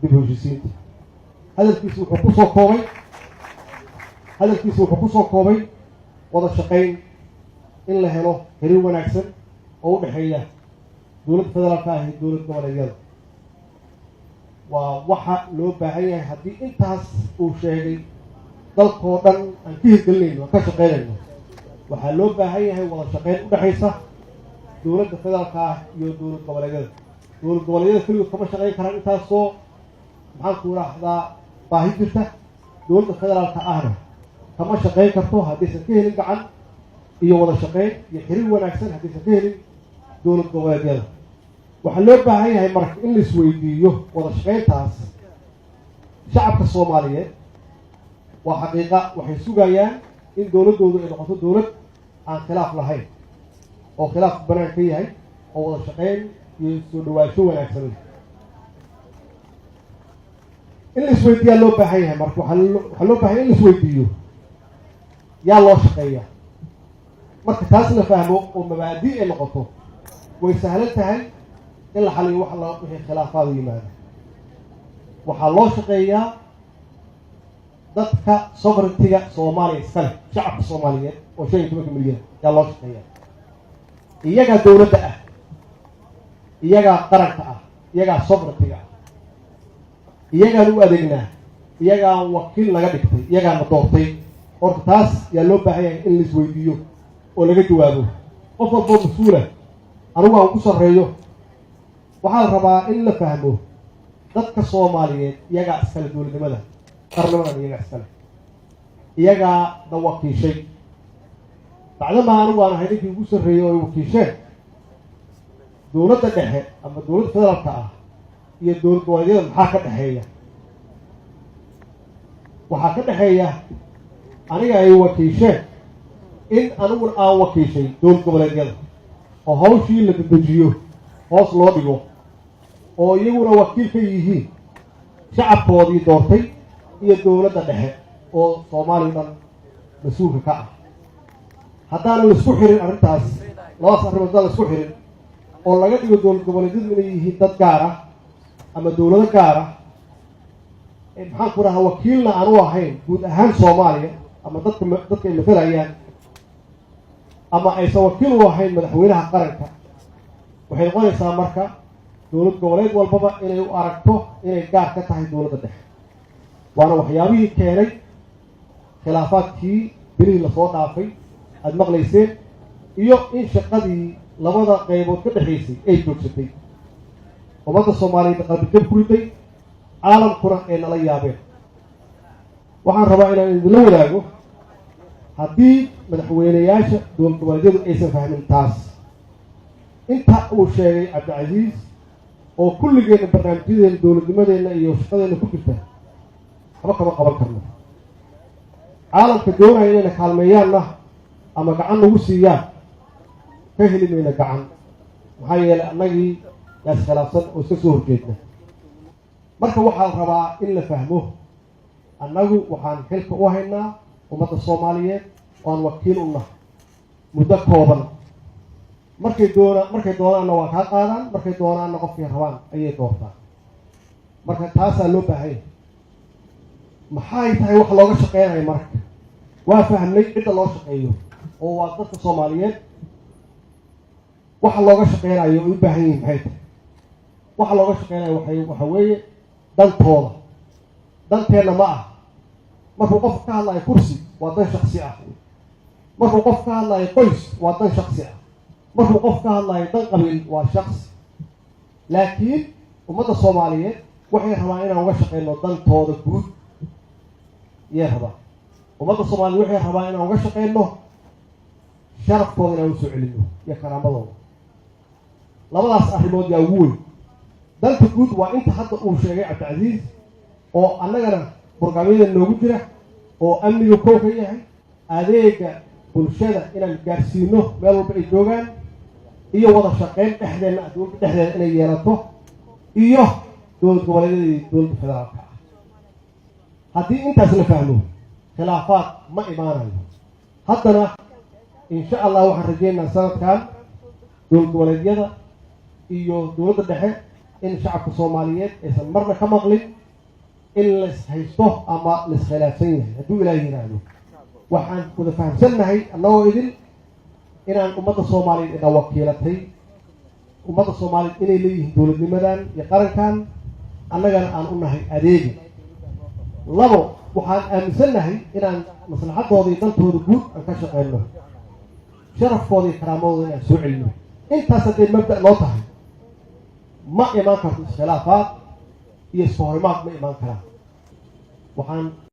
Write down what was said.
dib u heshiisiinta. hadalkiisu wuxuu ku soo koobay wada shaqayn in la helo xiriir wanaagsan oo u dhexeeya dowladda federaalka ah iyo dowlad goboleedyada. waa waxa loo baahan yahay haddii intaas uu sheegay dalkoo dhan aan ka hirgelinayno aan ka shaqaynayno, waxaa loo baahan yahay wada shaqayn u dhexaysa dowladda federaalka ah iyo dowlad goboleedyada. dowlad goboleedyada keligood kama shaqayn karaan intaasoo maxaan ku idhaahdaa baahi jirta. dowladda federaalka ahna kama shaqayn karto haddaysan ka helin gacan iyo wada shaqayn iyo xiriir wanaagsan haddaysan ka helin dowlad goboleedyada. waxaa loo baahan yahay marka in la isweydiiyo wada shaqayntaas. shacabka soomaaliyeed waa xaqiiqa waxay sugayaan in dowladdoodu ay noqoto dowlad aan khilaaf lahayn, oo khilaaf banaan ka yahay, oo wada shaqayn iyo soo dhawaansho wanaagsan. in la isweydiiyaa loo baahan yahay marka waxaa loo baahan in la isweydiiyo yaa loo shaqeeya. marka taas la fahmo oo mabaadi' ay noqoto, way sahlan tahay in la xaliyo wixii khilaafaadu yimaada. waxaa loo shaqeeyaa dadka sovereigntiga Soomaaliya iska leh, shacabka Soomaaliyeed oo 15 milyan yaa loo shaqeeyaa. iyagaa dowladda ah, iyagaa qaranka ah, iyagaa sovereigntiga ah, iyagaan u adeegnaa, iyagaa wakiil laga dhigtay, iyagaana doortay. horta taas yaa loo baahan yahay in la isweydiiyo oo laga jawaabo. qof walboo mas-uula anigu aan ku sarreeyo, waxaa la rabaa in la fahmo dadka Soomaaliyeed iyagaa iskale dowladnimada, qarnimadan iyagaa iskale, iyagaa na wakiishay. bacdamaa anigu aan ahay ninkii ugu sarreeyey oo ay wakiisheen dowladda dhexe ama dowladda federaalka ah iyo dowlad goboleedyada maxaa ka dhexeeya? waxaa ka dhexeeya aniga ay wakiisheen in aniguna aan wakiishay dowlad goboleedyada oo hawshii la dedejiyo, hoos loo dhigo, oo iyaguna wakiil ka yihiin shacabkoodii doortay iyo dowladda dhexe oo Soomaaliya dhan mas-uulka ka ah. haddaanan la isku xirin arrintaas, labadaas arrimood haddaan la isku xirin oo laga dhigo dowlad goboleedyadu inay yihiin dad gaar ah ama dowlado gaar ah, maxaan ku dhahaa wakiilna aan u ahayn guud ahaan Soomaaliya ama dadka ay matalayaan, ama aysan wakiil u ahayn madaxweynaha qaranka, waxay noqonaysaa marka dowlad goboleed walbaba inay u aragto inay gaar ka tahay dowladda dhexe. waana waxyaabihii keenay khilaafaadkii bilihii lasoo dhaafay aada maqlayseen, iyo in shaqadii labada qaybood ka dhexaysay ay joogsatay. ummadda Soomaaliyeed qalbijab ku riday, caalamkuna ay nala yaabeen. waxaan rabaa inaan idinla wadaago, haddii madaxweyneyaasha dowlad goboleedyadu aysan fahmin taas, inta uu sheegay Cabdicasiis oo kulligeena barnaamijyadeena dowladnimadeenna iyo shaqadeena ku jirta, waxba kama qaban karno. caalamka doonaya inayna kaalmeeyaanna ama gacan nagu siiyaan, ka heli mayna gacan. maxaa yeelay annagii yaa iskhilaafsan oo iska soo horjeedna. marka waxaa la rabaa in la fahmo, annagu waxaan xilka u haynaa ummadda Soomaaliyeed oo aan wakiil u nahay muddo kooban. markay doonaanna waa kaa qaadaan, markay doonaanna qofkay rabaan ayay doortaan. marka taasaa loo baahanya. maxay tahay wax looga shaqeynayo marka? waa fahmnay cidda loo shaqeeyo oo waa dadka Soomaaliyeed. waxa looga shaqeynayo ay u baahan yihiin maxay tahay? waxa looga shaqeynayo waxa weeye dantooda. danteenna ma ah. markuu qof ka hadlayo kursi waa dan shaksi ah, markuu qof ka hadlayo qoys waa dan shaksi ah, markuu qof ka hadlayo dan qabiil waa shaksi. laakiin ummadda Soomaaliyeed waxay rabaan inaan uga shaqeyno dantooda guud iyay rabaan. ummadda Soomaaliyeed waxay rabaan inaan uga shaqeyno sharafkooda inaan usoo celino iyo karaamadooda. labadaas arrimood yaa ugu weyn. danta guud waa inta hadda uu sheegay Cabdicasiis, oo annagana barnaamijyada noogu jira, oo amniga koow ka yahay, adeega bulshada inaan gaarsiino meel walba ay joogaan, iyo wada shaqeyn dhexdeena dowladda dhexdeeda inay yeelato, iyo dowlad goboleedyada dowladda federaalka ah. haddii intaas la fahmo, khilaafaad ma imaanayo. haddana insha Allah waxaan rajeynayaa sanadkan dowlad goboleedyada iyo dowladda dhexe in shacabka soomaaliyeed aysan marna ka maqlin in lais haysto ama lais khilaafsan yahay hadduu ilaahay yidhaahdo waxaan wada fahamsannahay annagoo idin inaan ummadda soomaaliyeed ina wakiilatay ummadda soomaaliyeed inay leeyihiin dowladnimadan iyo qarankan annagana aan u nahay adeegi labo waxaan aaminsannahay inaan maslaxadooda iyo dantooda guud aan ka shaqeyno sharafkooda iyo karaamadooda inaan soo celino intaas hadday mabda' noo tahay ma imaan karto iskhilaafaad iyo isfahorimaad ma imaan karaan waxaan